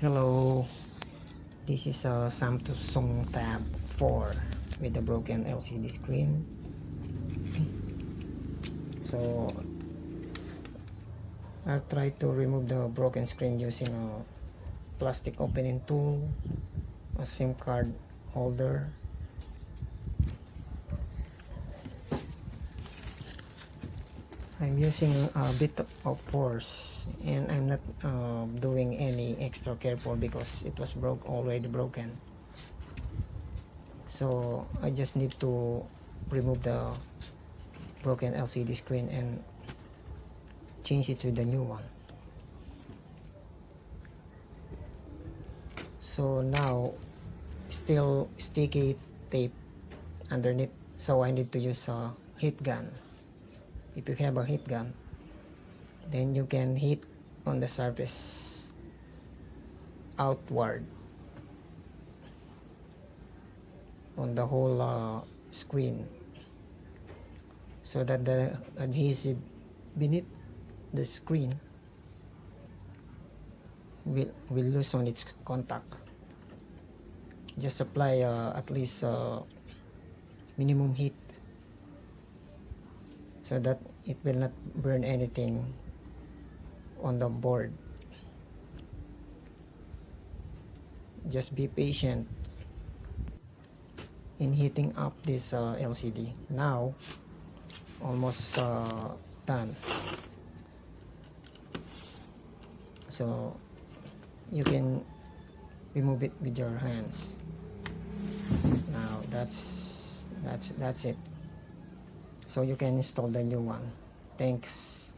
Hello, this is a Samsung Tab 4 with a broken LCD screen. So I'll try to remove the broken screen using a plastic opening tool, a SIM card holder, I'm using a bit of force, and I'm not doing any extra careful because it was already broken. So I just need to remove the broken LCD screen and change it to the new one. So now still sticky tape underneath, so I need to use a heat gun. If you have a heat gun, then you can heat on the surface outward on the whole screen, so that the adhesive beneath the screen will loosen its contact. Just apply at least minimum heat so that it will not burn anything on the board. Just be patient in heating up this LCD. Now almost done, so you can remove it with your hands. Now that's it, so you can install the new one. Thanks.